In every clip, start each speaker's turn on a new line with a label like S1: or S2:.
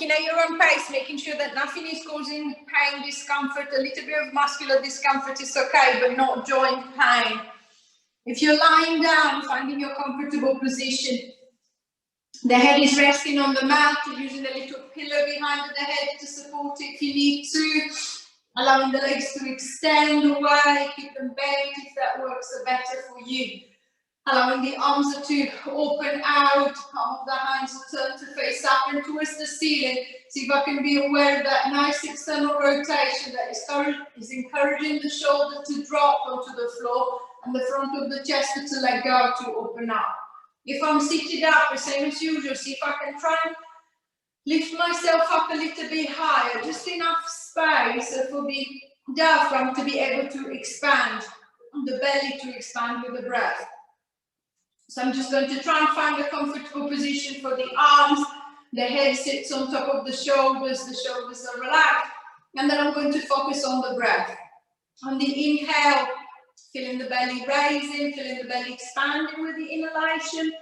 S1: at your own pace, making sure that nothing is causing pain, discomfort. A little bit of muscular discomfort is okay, but not joint pain. If you're lying down, finding your comfortable position, the head is resting on the mat, you're using a little pillow behind the head to support it if you need to, allowing the legs to extend away, keep them bent if that works better for you. Allowing the arms to open out, palm of the hands to turn to face up and towards the ceiling. See if I can be aware of that nice external rotation that is encouraging the shoulder to drop onto the floor and the front of the chest to let go to open up. If I'm seated up, the same as usual, see if I can try and lift myself up a little bit higher, just enough space for the diaphragm to be able to expand, the belly to expand with the breath. So I'm just going to try and find a comfortable position for the arms. The head sits on top of the shoulders are relaxed. And then I'm going to focus on the breath. On the inhale, feeling the belly raising, feeling the belly expanding with the inhalation.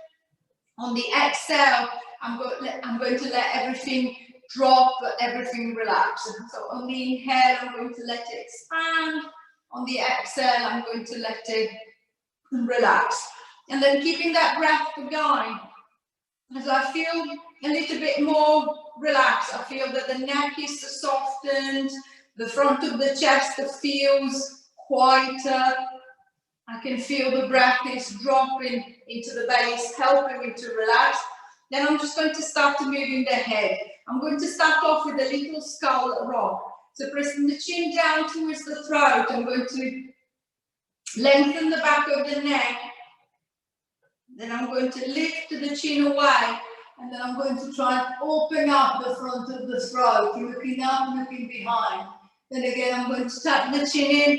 S1: On the exhale, I'm going to let everything drop, everything relax. So on the inhale, I'm going to let it expand. On the exhale, I'm going to let it relax. And then keeping that breath going. As I feel a little bit more relaxed, I feel that the neck is softened, the front of the chest feels quieter. I can feel the breath is dropping into the base, helping me to relax. Then I'm just going to start moving the head. I'm going to start off with a little skull rock. So pressing the chin down towards the throat, I'm going to lengthen the back of the neck. Then I'm going to lift the chin away, and then I'm going to try and open up the front of the throat, looking up, looking behind. Then again, I'm going to tap the chin in.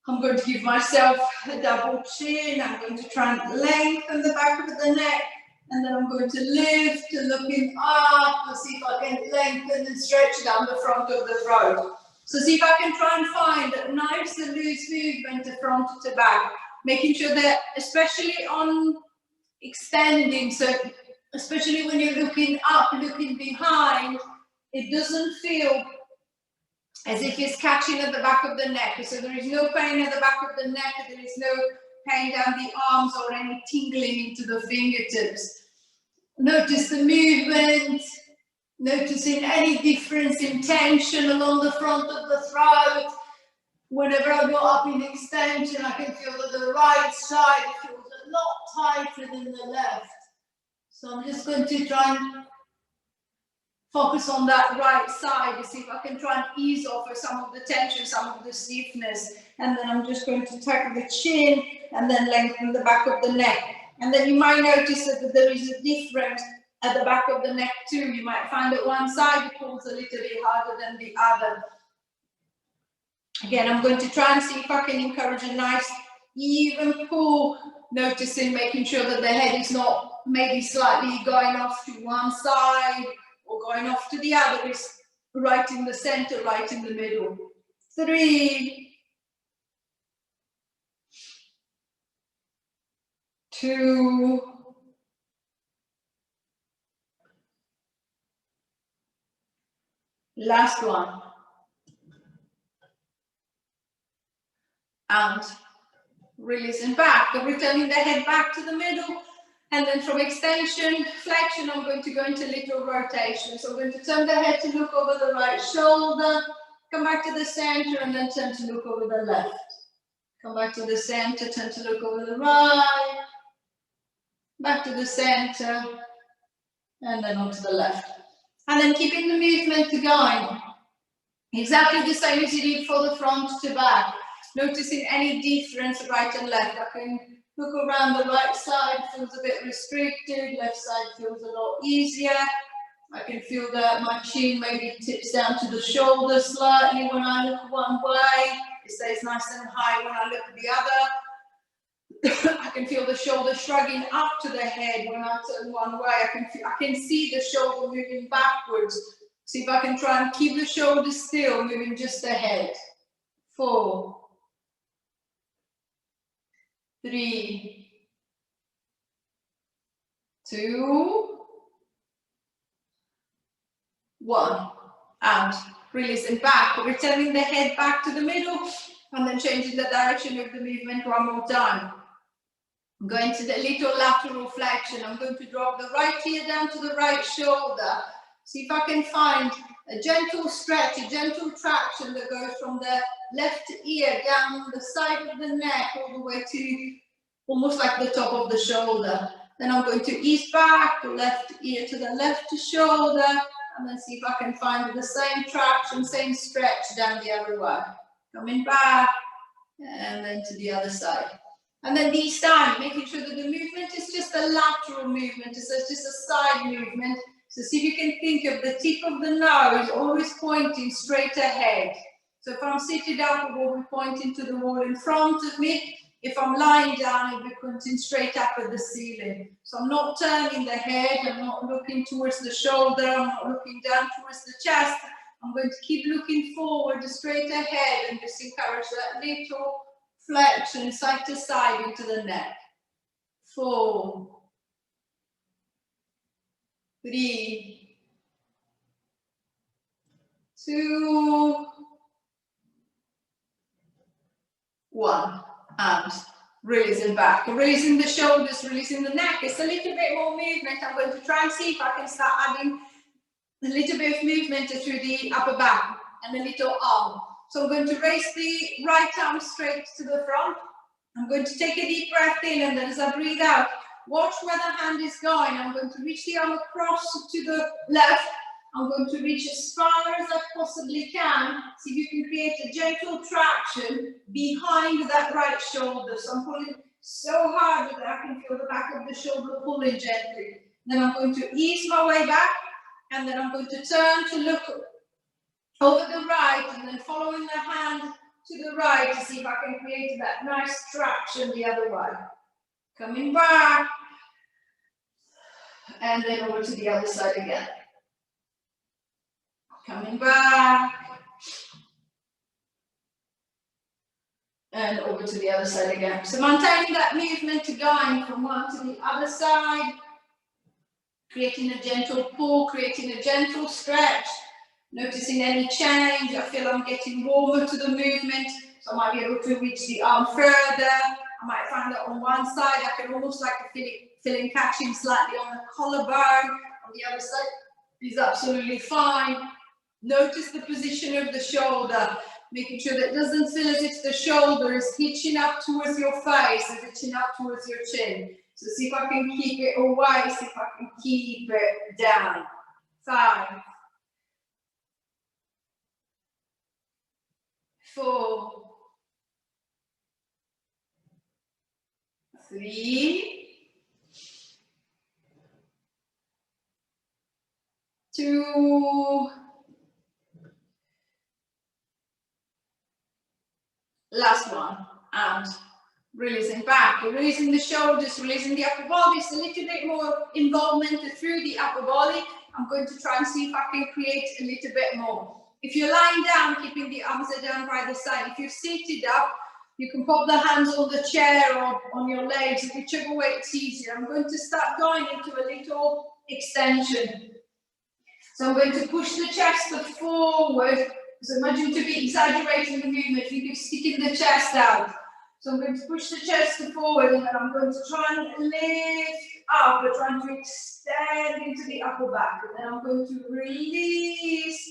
S1: I'm going to give myself a double chin. I'm going to try and lengthen the back of the neck, and then I'm going to lift, looking up, to see if I can lengthen and stretch down the front of the throat. So see if I can try and find a nice and loose movement front to back, making sure that, especially on extending, so especially when you're looking up, looking behind, it doesn't feel as if it's catching at the back of the neck. So there is no pain at the back of the neck, there is no pain down the arms or any tingling into the fingertips. Notice the movement, noticing any difference in tension along the front of the throat. Whenever I go up in extension, I can feel that the right side feels a lot tighter than the left. So I'm just going to try and focus on that right side to see if I can try and ease off some of the tension, some of the stiffness. And then I'm just going to tuck the chin and then lengthen the back of the neck. And then you might notice that there is a difference at the back of the neck too. You might find that one side pulls a little bit harder than the other. Again, I'm going to try and see if I can encourage a nice even pull, noticing, making sure that the head is not maybe slightly going off to one side or going off to the other. It's right in the center, right in the middle. 3, 2, last one. And releasing back, returning the head back to the middle. And then from extension, flexion, I'm going to go into little rotation. So I'm going to turn the head to look over the right shoulder, come back to the center, and then turn to look over the left. Come back to the center, turn to look over the right, back to the center, and then onto the left. And then keeping the movement going. Exactly the same as you did for the front to back. Noticing any difference right and left. I can look around, the right side feels a bit restricted, left side feels a lot easier. I can feel that my chin maybe tips down to the shoulder slightly when I look one way. It stays nice and high when I look the other. I can feel the shoulder shrugging up to the head when I turn one way. I can see the shoulder moving backwards. See if I can try and keep the shoulder still, moving just the head. 4, 3, 2, 1, and releasing back, returning the head back to the middle, and then changing the direction of the movement one more time. I'm going to the little lateral flexion. I'm going to drop the right ear down to the right shoulder. See if I can find a gentle stretch, a gentle traction that goes from the left ear down the side of the neck all the way to almost like the top of the shoulder. Then I'm going to ease back, the left ear to the left shoulder, and then see if I can find the same traction, same stretch down the other way. Coming back, and then to the other side. And then this time, making sure that the movement is just a lateral movement, so it's just a side movement. So see if you can think of the tip of the nose always pointing straight ahead. So if I'm seated up, it will be pointing to the wall in front of me. If I'm lying down, it will be pointing straight up at the ceiling. So I'm not turning the head, I'm not looking towards the shoulder, I'm not looking down towards the chest. I'm going to keep looking forward, straight ahead, and just encourage that little flexion side to side into the neck. 4, 3, 2, 1, and releasing back, releasing the shoulders, releasing the neck. It's a little bit more movement. I'm going to try and see if I can start adding a little bit of movement through the upper back and the little arm. So I'm going to raise the right arm straight to the front. I'm going to take a deep breath in, and then as I breathe out, watch where the hand is going. I'm going to reach the arm across to the left. I'm going to reach as far as I possibly can. See if you can create a gentle traction behind that right shoulder. So I'm pulling so hard that I can feel the back of the shoulder pulling gently. Then I'm going to ease my way back, and then I'm going to turn to look over the right, and then following the hand to the right to see if I can create that nice traction the other way. Coming back, and then over to the other side again. Coming back, and over to the other side again. So maintaining that movement to going from one to the other side, creating a gentle pull, creating a gentle stretch, noticing any change. I feel I'm getting warmer to the movement, so I might be able to reach the arm further. I might find that on one side I can almost like feeling catching slightly on the collarbone. On the other side is absolutely fine. Notice the position of the shoulder, making sure that it doesn't feel as if the shoulder is hitching up towards your face and hitching up towards your chin. So see if I can keep it away, see if I can keep it down. 5, 4, 3, 2, last one, and releasing back, releasing the shoulders, releasing the upper body. It's a little bit more involvement through the upper body. I'm going to try and see if I can create a little bit more. If you're lying down, keeping the arms down by the side. If you're seated up, you can pop the hands on the chair or on your legs, whichever way it's easier. I'm going to start going into a little extension. So I'm going to push the chest forward. So imagine to be exaggerating the movement, you keep sticking the chest out. So I'm going to push the chest forward, and then I'm going to try and lift up, but trying to extend into the upper back. And then I'm going to release,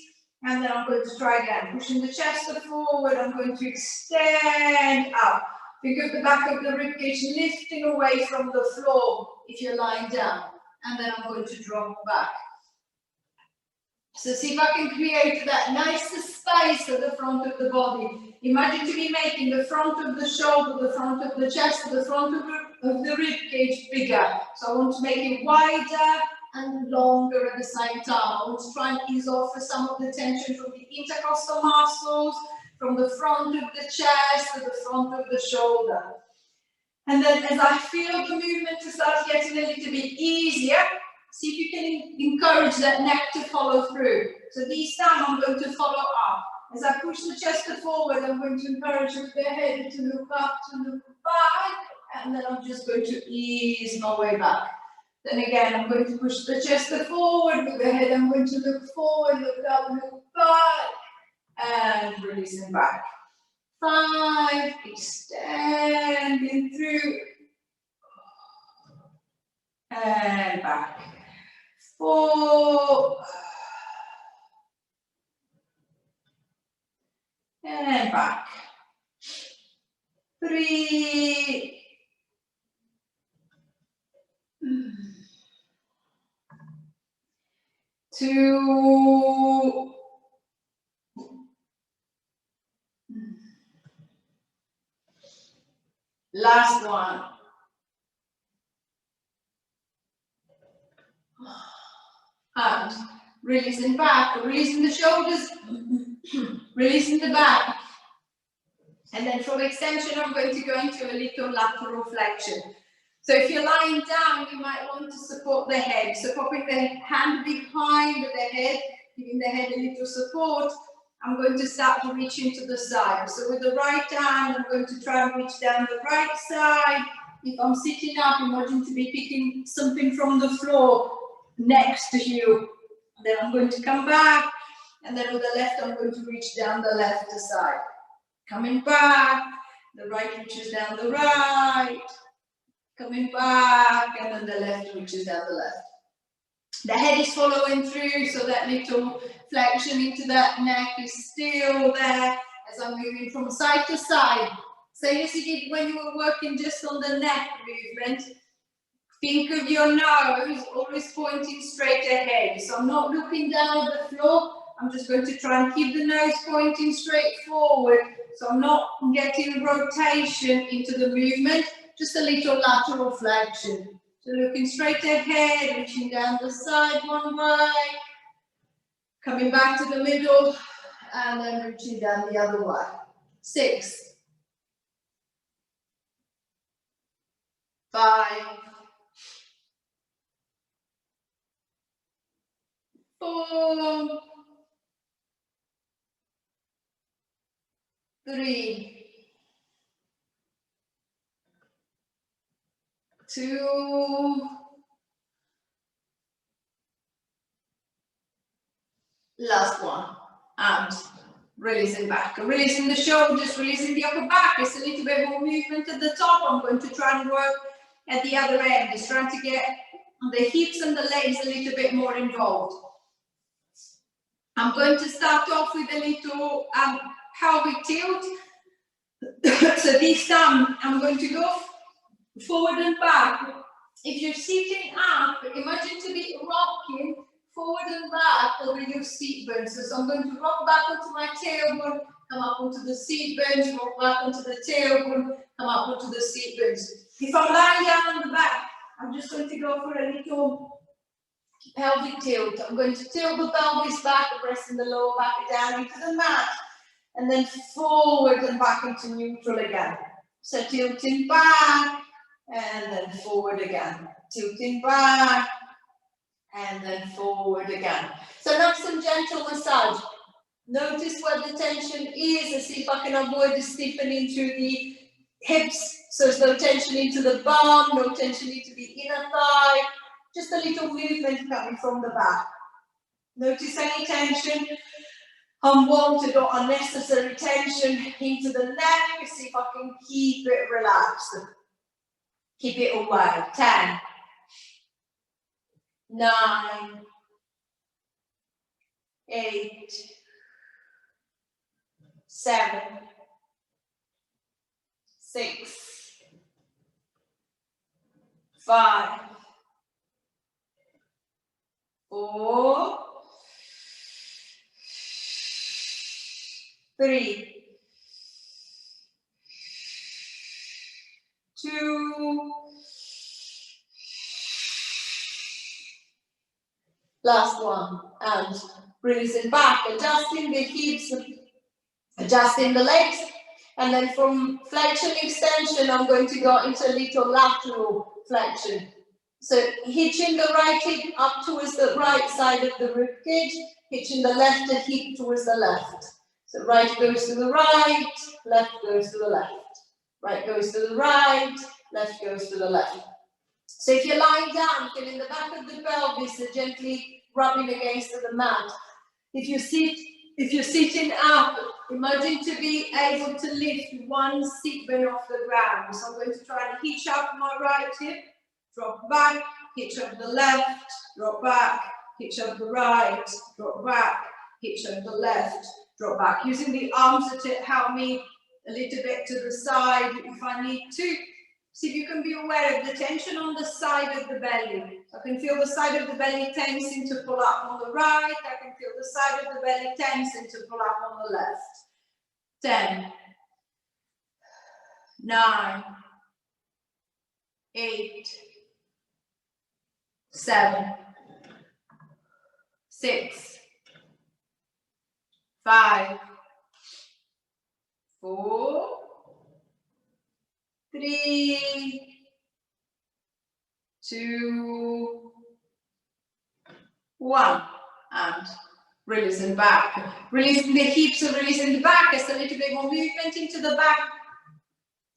S1: and then I'm going to try again. Pushing the chest forward, I'm going to extend up. Think of the back of the ribcage lifting away from the floor if you're lying down. And then I'm going to drop back. So see if I can create that nice space at the front of the body. Imagine to be making the front of the shoulder, the front of the chest, the front of the rib cage bigger. So I want to make it wider and longer at the same time. I want to try and ease off some of the tension from the intercostal muscles, from the front of the chest to the front of the shoulder. And then as I feel the movement to start getting a little bit easier, see if you can encourage that neck to follow through. So this time I'm going to follow up. As I push the chest forward, I'm going to encourage the head to look up, to look back, and then I'm just going to ease my way back. Then again, I'm going to push the chest forward with the head. I'm going to look forward, look up, look back, and releasing back. 5, extending through, and back. 4, and back. 3, 2, last one. And releasing back, releasing the shoulders, releasing the back. And then from extension, I'm going to go into a little lateral flexion. So if you're lying down, you might want to support the head. So popping the hand behind the head, giving the head a little support. I'm going to start to reach into the side. So with the right hand, I'm going to try and reach down the right side. If I'm sitting up, imagine to be picking something from the floor next to you. Then I'm going to come back, and then with the left, I'm going to reach down the left side. Coming back, the right reaches down the right. Coming back, and then the left reaches down the left. The head is following through, so that little flexion into that neck is still there as I'm moving from side to side. Same as you did when you were working just on the neck movement. Think of your nose always pointing straight ahead. So I'm not looking down at the floor. I'm just going to try and keep the nose pointing straight forward. So I'm not getting rotation into the movement, just a little lateral flexion. So looking straight ahead, reaching down the side one way, coming back to the middle, and then reaching down the other way. 6, 5, 4, 3, 2, last one, and releasing back, releasing the shoulders, releasing the upper back. It's a little bit more movement at the top. I'm going to try and work at the other end, just trying to get the hips and the legs a little bit more involved. I'm going to start off with a little pelvic tilt. So this time I'm going to go forward and back. If you're sitting up, imagine to be rocking forward and back over your seat bones. So I'm going to rock back onto my tailbone, come up onto the seat bones, rock back onto the tailbone, come up onto the seat bones. If I'm lying down on the back, I'm just going to go for a little pelvic tilt. I'm going to tilt the pelvis back, pressing the lower back down into the mat, and then forward and back into neutral again. So tilting back, and then forward again. Tilting back, and then forward again. So now some gentle massage. Notice where the tension is, and see if I can avoid the stiffening through the hips. So there's no tension into the bum, no tension into the inner thigh. Just a little movement coming from the back. Notice any tension, unwanted or unnecessary tension into the neck. See if I can keep it relaxed. Keep it away. 10, 9, 8, 7, 6, 5, 4, 3, 2, last one, and releasing back, adjusting the hips, adjusting the legs, and then from flexion extension, I'm going to go into a little lateral flexion. So hitching the right hip up towards the right side of the rib cage, hitching the left hip towards the left. So right goes to the right, left goes to the left. Right goes to the right, left goes to the left. So if you're lying down, feeling the back of the pelvis gently rubbing against the mat. If you're sitting up, imagine to be able to lift one seat bone off the ground. So I'm going to try and hitch up my right hip, drop back, hitch up the left, drop back, hitch up the right, drop back, hitch up the left, drop back. Using the arms to help me a little bit to the side if I need to. See if you can be aware of the tension on the side of the belly. I can feel the side of the belly tensing to pull up on the right. I can feel the side of the belly tensing to pull up on the left. 10, 9, 8, 7, 6, 5, 4, 3, 2, 1, and releasing back. Releasing the hips and releasing the back. It's a little bit more movement into the back.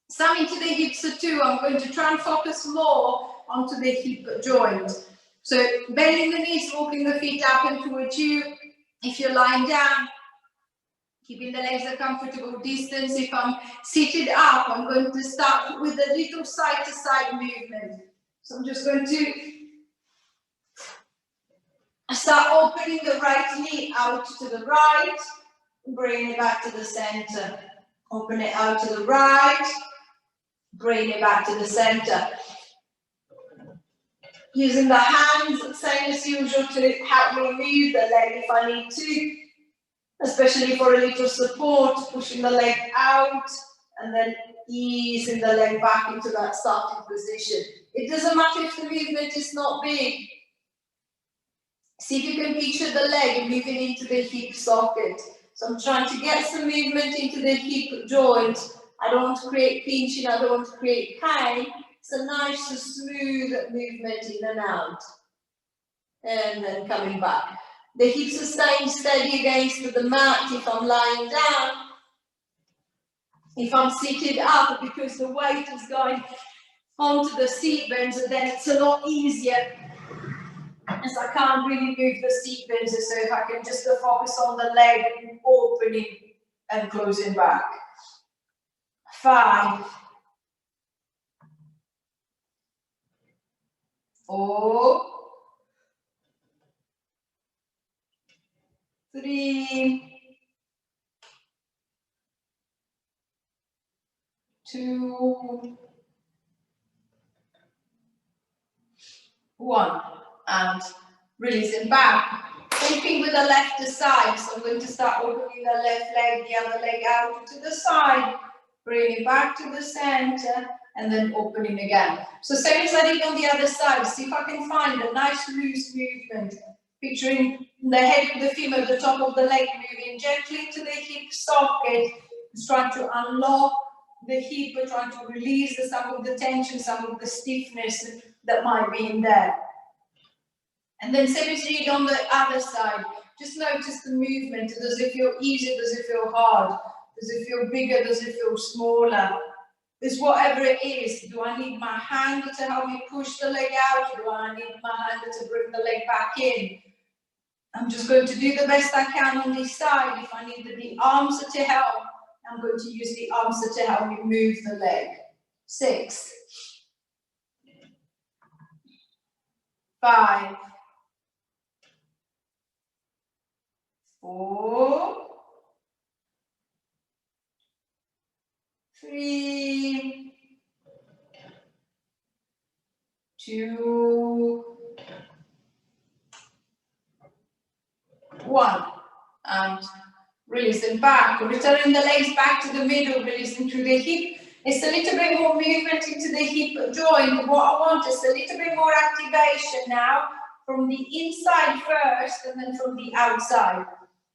S1: Some into the hips too. I'm going to try and focus more onto the hip joint. So bending the knees, walking the feet up and towards you. If you're lying down, keeping the legs a comfortable distance. If I'm seated up, I'm going to start with a little side-to-side movement. So I'm just going to start opening the right knee out to the right, bring it back to the center. Open it out to the right, bring it back to the center. Using the hands, same as usual, to help me move the leg if I need to, especially for a little support, pushing the leg out and then easing the leg back into that starting position. It doesn't matter if the movement is not big. See if you can picture the leg moving into the hip socket. So I'm trying to get some movement into the hip joint. I don't want to create pinching, I don't want to create pain. It's a nice, smooth movement in and out. And then coming back. The hips are staying steady against the mat if I'm lying down. If I'm seated up, because the weight is going onto the seat bones, then it's a lot easier, as I can't really move the seat bones. So if I can just focus on the leg opening and closing back. 5, 4, 3, 2, 1, and releasing back. Same thing with the left side. So I'm going to start opening the left leg, the other leg out to the side, bring it back to the center, and then opening again. So same as I did on the other side. See if I can find a nice loose movement. Picturing the head of the femur, the top of the leg moving gently to the hip socket. Just trying to unlock the hip, but trying to release some of the tension, some of the stiffness that might be in there. And then same as you did on the other side. Just notice the movement. Does it feel easy? Does it feel hard? Does it feel bigger? Does it feel smaller? It's whatever it is. Do I need my hand to help me push the leg out? Do I need my hand to bring the leg back in? I'm just going to do the best I can on this side. If I need the arms to help, I'm going to use the arms to help me move the leg. 6, 5, 4, 3, 2, 1, and releasing back, returning the legs back to the middle, releasing through the hip. It's a little bit more movement into the hip joint. What I want is a little bit more activation now from the inside first and then from the outside.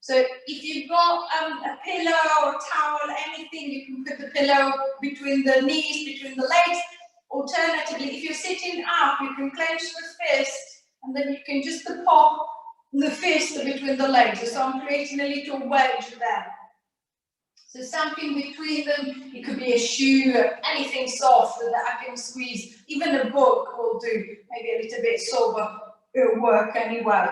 S1: So if you've got a pillow or towel, anything, you can put the pillow between the knees, between the legs. Alternatively, if you're sitting up, you can clench the fist and then you can just pop the fist between the legs. So I'm creating a little wedge there. So something between them, it could be a shoe, anything soft that I can squeeze. Even a book will do, maybe a little bit sober, it'll work anyway.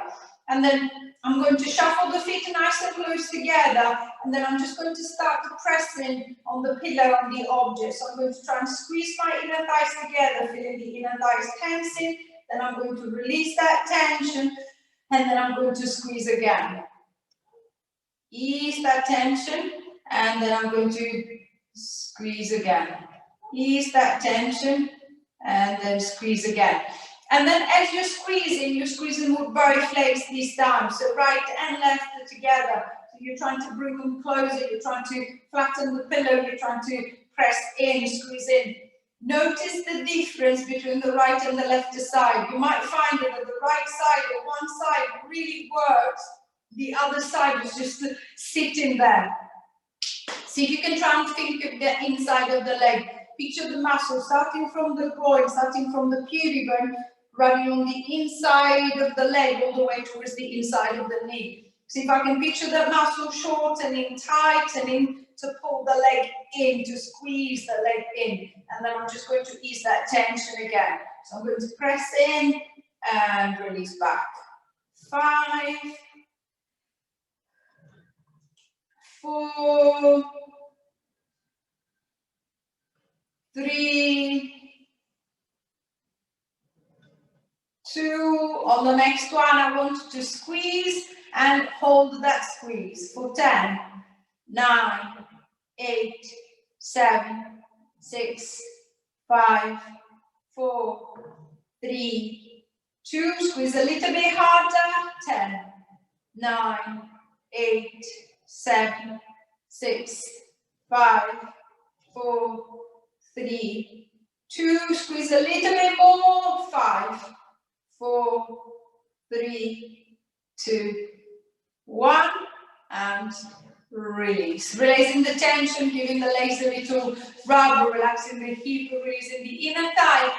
S1: And then I'm going to shuffle the feet nice and close together, and then I'm just going to start pressing on the pillow and the object. So I'm going to try and squeeze my inner thighs together, feeling the inner thighs tensing. Then I'm going to release that tension, and then I'm going to squeeze again. Ease that tension, and then I'm going to squeeze again. Ease that tension, and then squeeze again. And then as you're squeezing with both legs this time. So right and left are together. So you're trying to bring them closer, you're trying to flatten the pillow, you're trying to press in, squeeze in. Notice the difference between the right and the left side. You might find that the right side or one side really works, the other side is just sitting there. See if you can try and think of the inside of the leg. Picture the muscle starting from the groin, starting from the pubic bone, running on the inside of the leg all the way towards the inside of the knee. See if I can picture that muscle shortening, tightening to pull the leg in, to squeeze the leg in. And then I'm just going to ease that tension again. So I'm going to press in and release back. 5, 4, 3, 2, on the next one I want to squeeze and hold that squeeze for 10, 9, 8, 7, 6, 5, 4, 3, 2, squeeze a little bit harder, 10, 9, 8, 7, 6, 5, 4, 3, 2, squeeze a little bit more, 5, 4, 3, 2, 1, and release. Releasing the tension, giving the legs a little rub, relaxing the hip, releasing the inner thigh.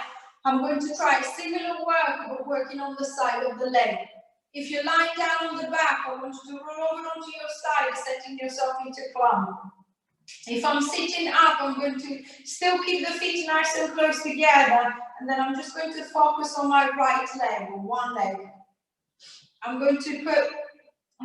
S1: I'm going to try a similar work, but working on the side of the leg. If you're lying down on the back, I want you to roll over onto your side, setting yourself into plank. If I'm sitting up, I'm going to still keep the feet nice and close together, and then I'm just going to focus on my right leg, or one leg. I'm going to put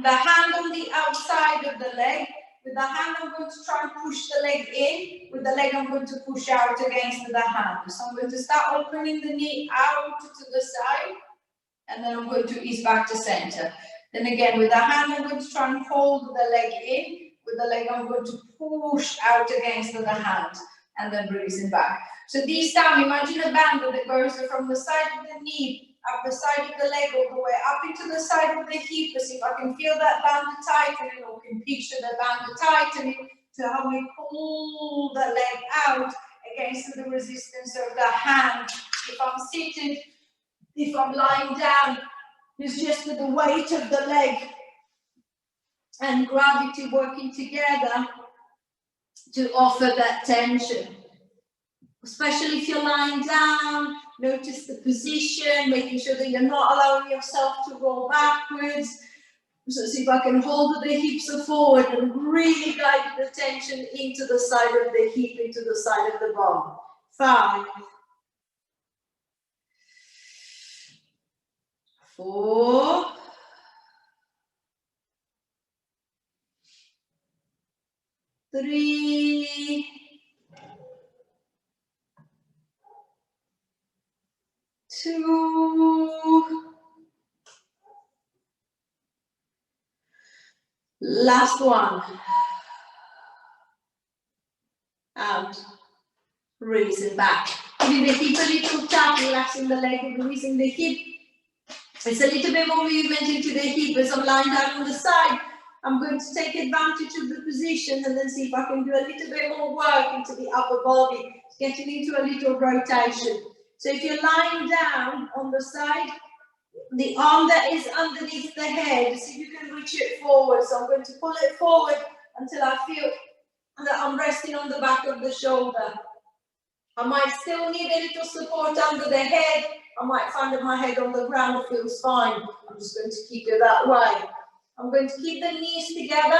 S1: the hand on the outside of the leg. With the hand, I'm going to try and push the leg in. With the leg, I'm going to push out against the hand. So I'm going to start opening the knee out to the side, and then I'm going to ease back to center. Then again, with the hand, I'm going to try and hold the leg in. With the leg, I'm going to push out against the hand, and then releasing back. So this time, imagine a band that goes from the side of the knee, up the side of the leg, all the way up into the side of the hip. See if I can feel that band tightening, or can picture the band tightening to help me pull the leg out against the resistance of the hand. If I'm sitting, if I'm lying down, it's just the weight of the leg and gravity working together to offer that tension. Especially if you're lying down, notice the position, making sure that you're not allowing yourself to roll backwards. So see if I can hold the hips forward and really guide the tension into the side of the hip, into the side of the bum. 5, 4, 3, 2, last one, and releasing back. Giving the hip a little tap, relaxing the leg, releasing the hip. It's a little bit more movement into the hip as I'm lying down on the side. I'm going to take advantage of the position and then see if I can do a little bit more work into the upper body, getting into a little rotation. So if you're lying down on the side, the arm that is underneath the head, see if you can reach it forward. So I'm going to pull it forward until I feel that I'm resting on the back of the shoulder. I might still need a little support under the head. I might find that my head on the ground feels fine. I'm just going to keep it that way. I'm going to keep the knees together.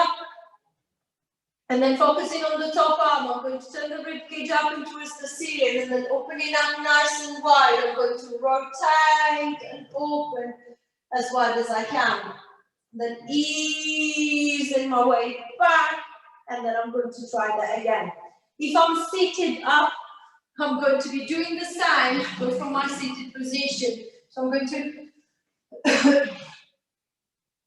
S1: And then focusing on the top arm, I'm going to turn the rib cage up and towards the ceiling, and then opening up nice and wide. I'm going to rotate and open as wide as I can. Then easing my way back, and then I'm going to try that again. If I'm seated up, I'm going to be doing the same, but from my seated position. So I'm going to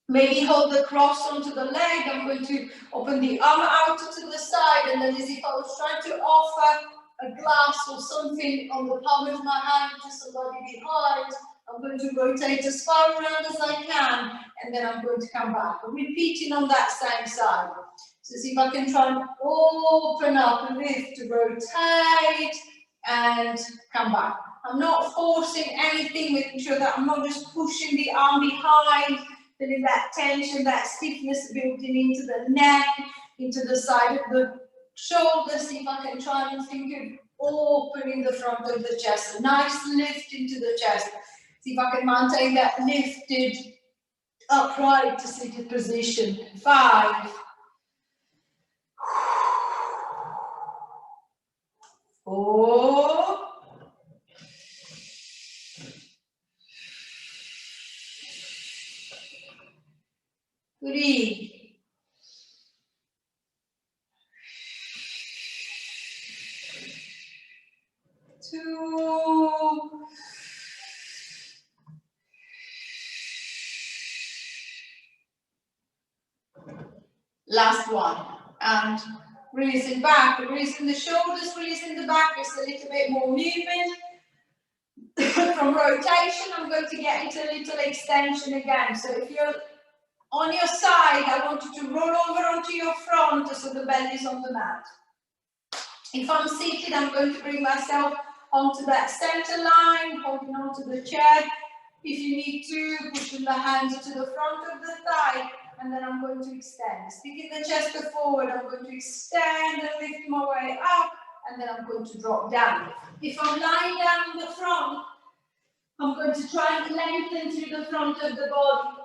S1: maybe hold the cross onto the leg. I'm going to open the arm out to the side, and then as if I was trying to offer a glass or something on the palm of my hand to somebody behind. I'm going to rotate as far around as I can, and then I'm going to come back. I'm repeating on that same side. So see if I can try and open up, lift, rotate, and come back. I'm not forcing anything, making sure that I'm not just pushing the arm behind, feeling that tension, that stiffness building into the neck, into the side of the shoulder. See if I can try and think of opening the front of the chest. A nice lift into the chest. See if I can maintain that lifted, upright to seated position. 5, 4, 3, 2, last one. And releasing back, releasing the shoulders, releasing the back, just a little bit more movement. From rotation, I'm going to get into a little extension again. So if you're on your side, I want you to roll over onto your front so the belly's on the mat. If I'm seated, I'm going to bring myself onto that center line, holding onto the chair. If you need to, pushing the hands to the front of the thigh, and then I'm going to extend. Sticking the chest forward, I'm going to extend and lift my way up, and then I'm going to drop down. If I'm lying down in the front, I'm going to try and lengthen through the front of the body.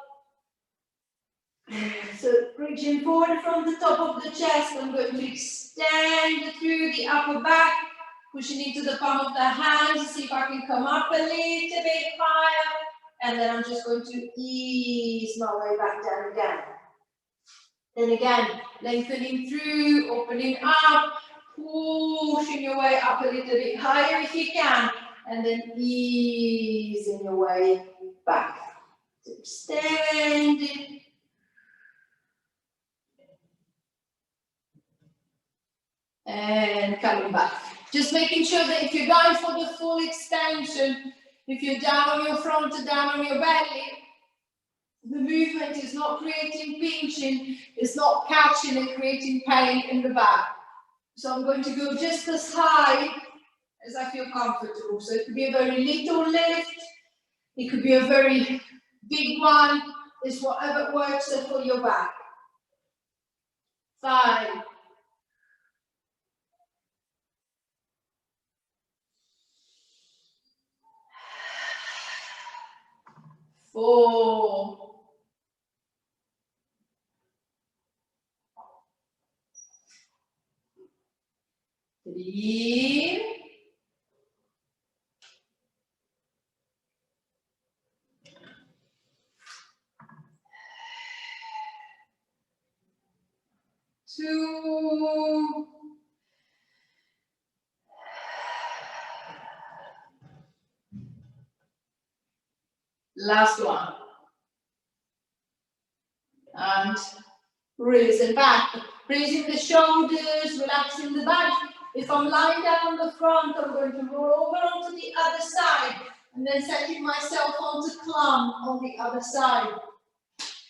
S1: So reaching forward from the top of the chest, I'm going to extend through the upper back, pushing into the palm of the hands, see if I can come up a little bit higher, and then I'm just going to ease my way back down again. Then again, lengthening through, opening up, pushing your way up a little bit higher if you can, and then easing your way back. So extend it. And coming back. Just making sure that if you're going for the full extension, if you're down on your front or down on your belly, the movement is not creating pinching, it's not catching and creating pain in the back. So I'm going to go just as high as I feel comfortable. So it could be a very little lift, it could be a very big one, it's whatever works for your back. 5, 4, 3, 2, last one. And raising back, raising the shoulders, relaxing the back. If I'm lying down on the front, I'm going to roll over onto the other side and then setting myself onto climb on the other side.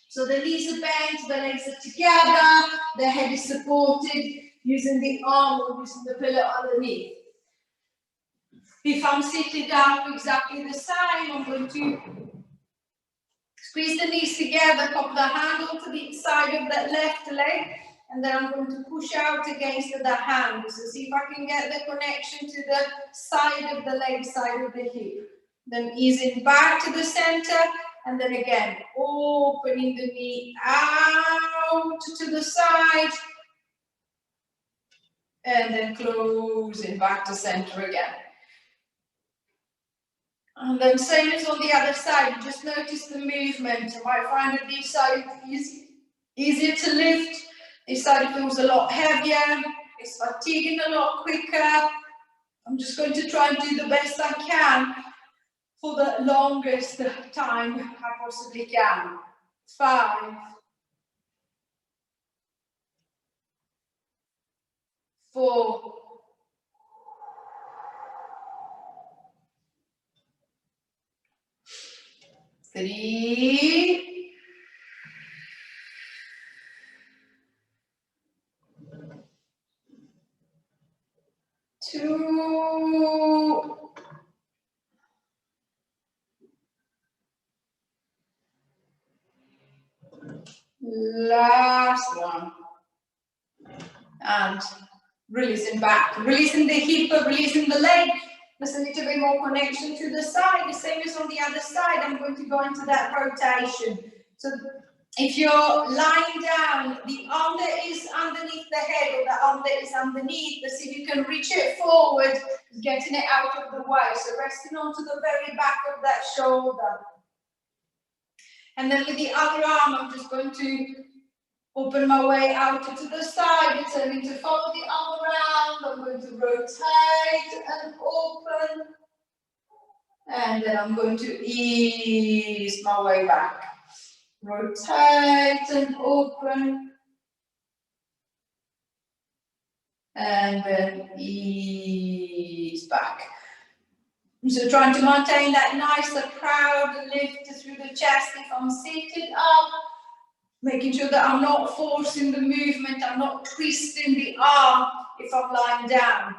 S1: So the knees are bent, the legs are together, the head is supported, using the arm or using the pillow underneath. If I'm sitting down, exactly the same, I'm going to squeeze the knees together, pop the hand onto the side of that left leg, and then I'm going to push out against the hand. So see if I can get the connection to the side of the leg, side of the hip. Then easing back to the center, and then again, opening the knee out to the side, and then closing back to center again. And then same as on the other side, just notice the movement. You might find that this side is easier to lift, this side feels a lot heavier, it's fatiguing a lot quicker. I'm just going to try and do the best I can for the longest time I possibly can. 5, 4, 3, 2, last one, and releasing back, releasing the hip, releasing the leg. There's a little bit more connection to the side, the same as on the other side. I'm going to go into that rotation. So if you're lying down, the arm that is underneath the head or the arm that is underneath, let's see if you can reach it forward, getting it out of the way. So resting onto the very back of that shoulder. And then with the other arm, I'm just going to open my way out to the side, determined to follow the arm around. I'm going to rotate and open. And then I'm going to ease my way back. Rotate and open. And then ease back. So trying to maintain that nice, proud lift through the chest if I'm seated up. Making sure that I'm not forcing the movement, I'm not twisting the arm if I'm lying down.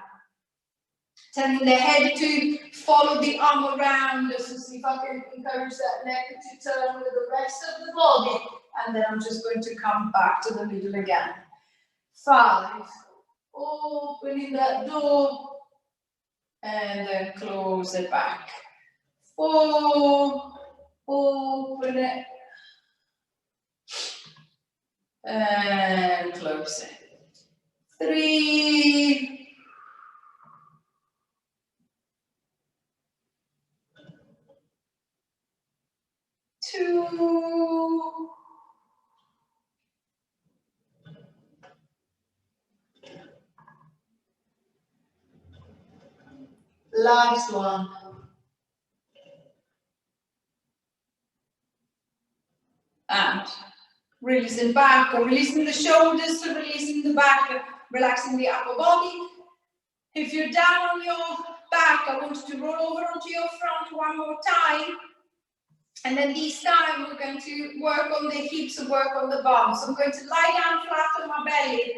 S1: Turning the head to follow the arm around, just to see if I can encourage that neck to turn with the rest of the body. And then I'm just going to come back to the middle again. 5, opening that door, and then close it back. 4, open it, and close it. 3, 2, last one. And releasing back, or releasing the shoulders, so releasing the back, relaxing the upper body. If you're down on your back, I want you to roll over onto your front one more time. And then this time we're going to work on the hips and work on the bum. So I'm going to lie down flat on my belly,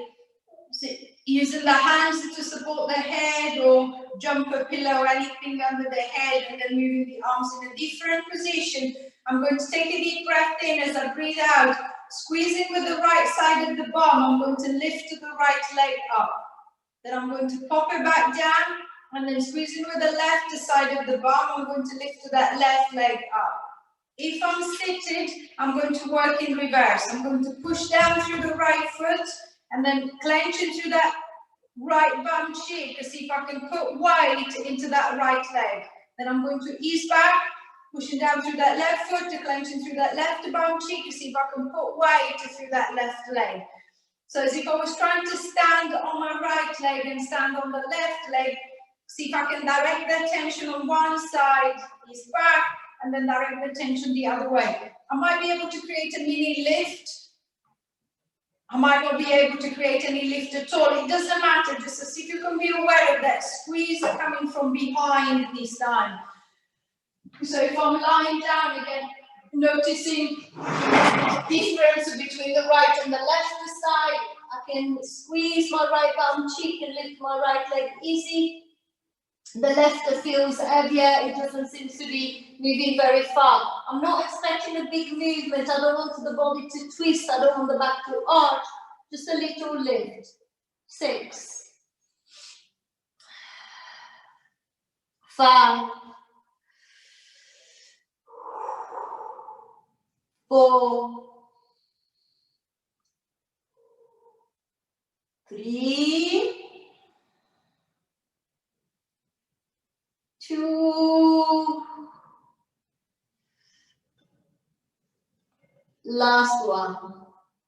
S1: so using the hands to support the head or jumper pillow or anything under the head, and then moving the arms in a different position. I'm going to take a deep breath in as I breathe out, squeezing with the right side of the bum. I'm going to lift the right leg up. Then I'm going to pop it back down, and then squeezing with the left side of the bum, I'm going to lift that left leg up. If I'm seated, I'm going to work in reverse. I'm going to push down through the right foot, and then clenching through that right bum cheek to see if I can put weight into that right leg. Then I'm going to ease back, pushing down through that left foot, to clenching through that left bum cheek to see if I can put weight through that left leg. So as if I was trying to stand on my right leg and stand on the left leg, see if I can direct the attention on one side, ease back, and then direct the attention the other way. I might be able to create a mini lift. I might not be able to create any lift at all. It doesn't matter, just as if you can be aware of that squeeze coming from behind this time. So if I'm lying down again, noticing the difference between the right and the left side, I can squeeze my right bum cheek and lift my right leg easy. The left feels heavier, it doesn't seem to be moving very far. I'm not expecting a big movement, I don't want the body to twist, I don't want the back to arch, just a little lift. 6, 5, 4, 3, Last one.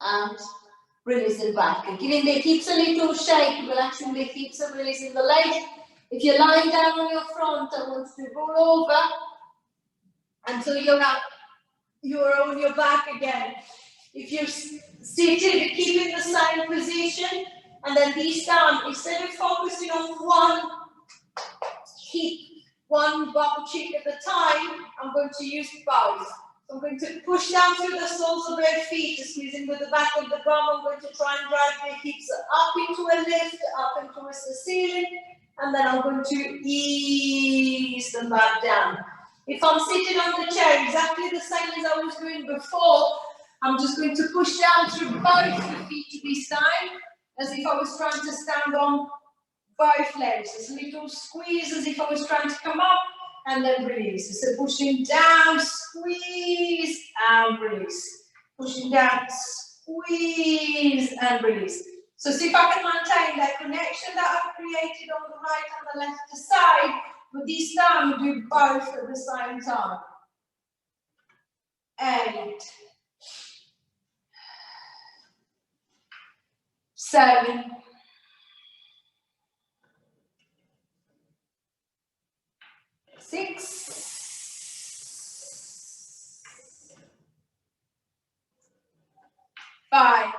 S1: And release it back. Giving the hips a little shake, relaxing the hips and releasing the legs. If you're lying down on your front, I want you to roll over until you're on your back again. If you're seated, keeping the same position, and then this time, instead of focusing on one hip, one bum cheek at a time, I'm going to use both. So I'm going to push down through the soles of both feet, squeezing with the back of the bum. I'm going to try and drive the hips up into a lift, up and towards the ceiling, and then I'm going to ease them back down. If I'm sitting on the chair, exactly the same as I was doing before, I'm just going to push down through both the feet to this time, as if I was trying to stand on both legs. There's a little squeeze as if I was trying to come up, and then release. So pushing down, squeeze, and release. Pushing down, squeeze, and release. So see if I can maintain that connection that I've created on the right and the left side, but this time we do both at the same time. 8, 7, 6, 5,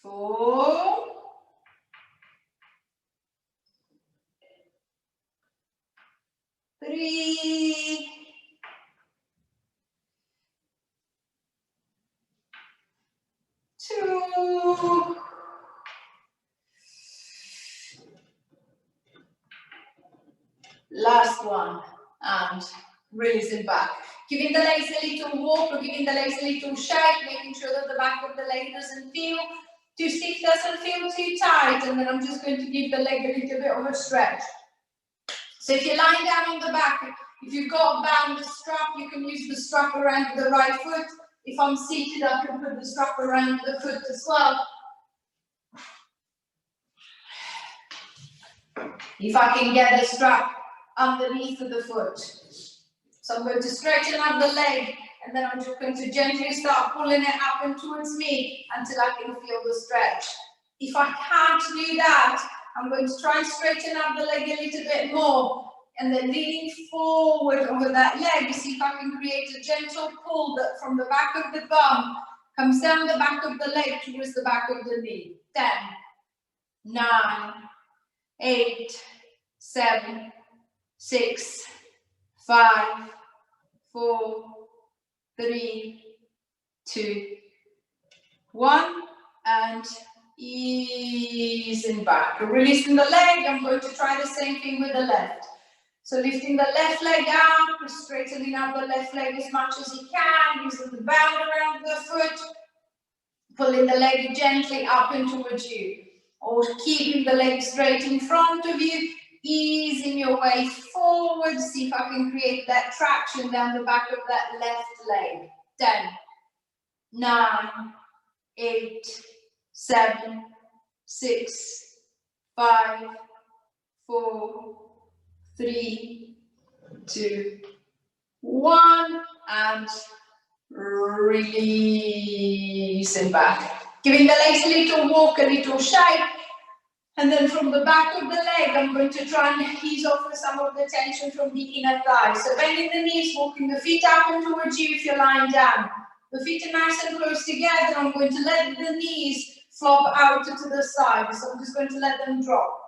S1: 4, 3, 2, last one, and release it back. Giving the legs a little walk or giving the legs a little shake, making sure that the back of the leg doesn't feel too stiff, doesn't feel too tight, and then I'm just going to give the leg a little bit of a stretch. So if you're lying down on the back, if you've got a band strap, you can use the strap around the right foot. If I'm seated, I can put the strap around the foot as well. If I can get the strap underneath of the foot. So I'm going to straighten out the leg, and then I'm just going to gently start pulling it up and towards me until I can feel the stretch. If I can't do that, I'm going to try and straighten up the leg a little bit more, and then leaning forward over that leg, see if I can create a gentle pull that from the back of the bum comes down the back of the leg towards the back of the knee. 10, 9, 8, 7, 6, 5, 4, 3, 2, 1, and easing back. Releasing the leg, I'm going to try the same thing with the left. So lifting the left leg up, straightening out the left leg as much as you can, using the band around the foot, pulling the leg gently up and towards you, or keeping the leg straight in front of you, easing your way forward. See if I can create that traction down the back of that left leg. 10, 9, 8, 7, 6, 5, 4, 3, 2, 1, and releasing back. Giving the legs a little walk, a little shake. And then from the back of the leg, I'm going to try and ease off some of the tension from the inner thigh. So bending the knees, walking the feet up and towards you if you're lying down. The feet are nice and close together. I'm going to let the knees flop out to the side. So I'm just going to let them drop.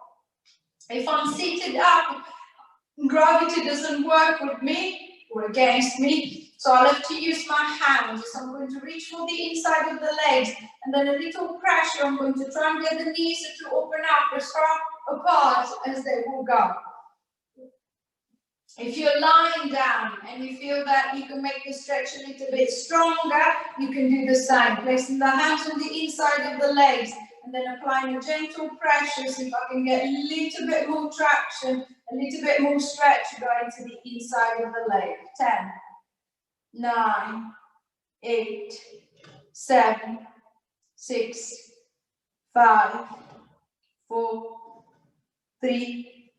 S1: If I'm seated up, gravity doesn't work with me or against me. So I'll have to use my hands. So I'm going to reach for the inside of the legs, and then a little pressure. I'm going to try and get the knees to open up as far apart as they will go. If you're lying down and you feel that you can make the stretch a little bit stronger, you can do the same. Placing the hands on the inside of the legs and then applying a gentle pressure, so if I can get a little bit more traction, a little bit more stretch going to the inside of the leg. 10, 9, 8, 7, 6, 5, 4, 3,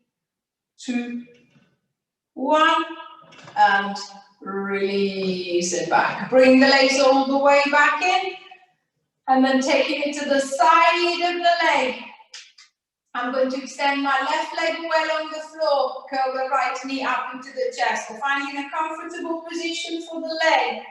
S1: 2, 1, and release it back. Bring the legs all the way back in, and then taking it to the side of the leg. I'm going to extend my left leg well on the floor, curl the right knee up into the chest, finding a comfortable position for the leg.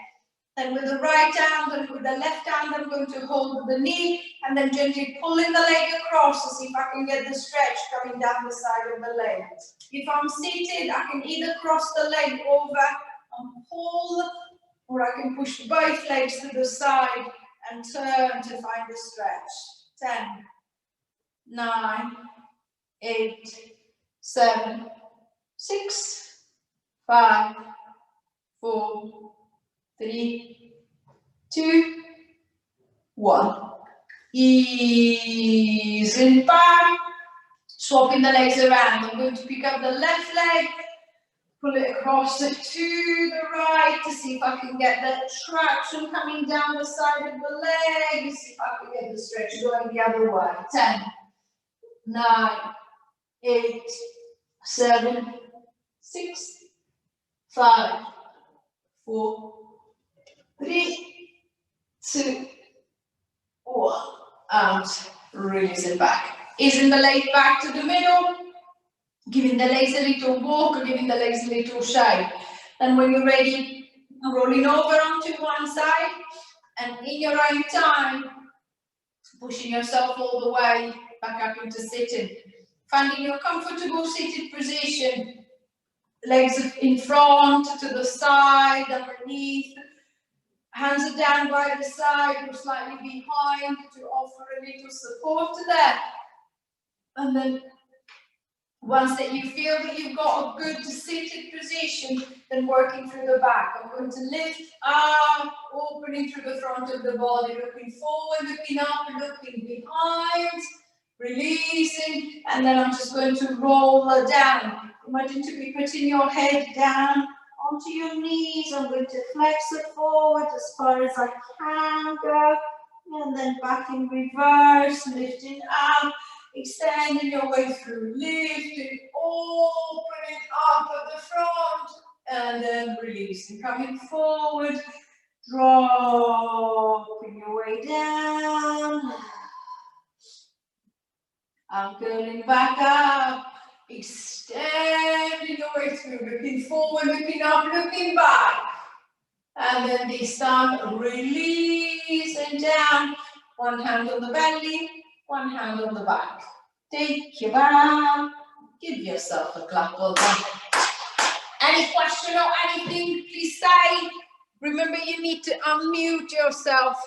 S1: Then with the right hand and with the left hand, I'm going to hold the knee and then gently pulling the leg across to see if I can get the stretch coming down the side of the leg. If I'm seated, I can either cross the leg over and pull, or I can push both legs to the side and turn to find the stretch. 10, 9, 8, 7, 6, 5, 4, 3, 2, 1. Easing back, swapping the legs around. I'm going to pick up the left leg, pull it across to the right to see if I can get that traction coming down the side of the leg. See if I can get the stretch going the other way. 10, 9, 8, 7, 6, 5, 4, 3, 2, 1. And release it back. Easing the leg back to the middle, giving the legs a little walk, or giving the legs a little shake. Then when you're ready, rolling over onto one side, and in your own time, pushing yourself all the way back up into sitting. Finding your comfortable seated position, legs in front, to the side, underneath. Hands are down by the side or slightly behind to offer a little support to that. And then once that you feel that you've got a good seated position, then working through the back. I'm going to lift up, opening through the front of the body, looking forward, looking up, looking behind, releasing, and then I'm just going to roll down. Imagine to be putting your head down onto your knees. I'm going to flex it forward as far as I can go, and then back in reverse, lifting up, extending your way through, lifting, opening up at the front, and then releasing, coming forward, dropping your way down, and curling back up, extending your way through, looking forward, looking up, looking back. And then this time, release and down. One hand on the belly, one hand on the back. Take your bow. Give yourself a clap on that. Any question or anything, please say. Remember, you need to unmute yourself.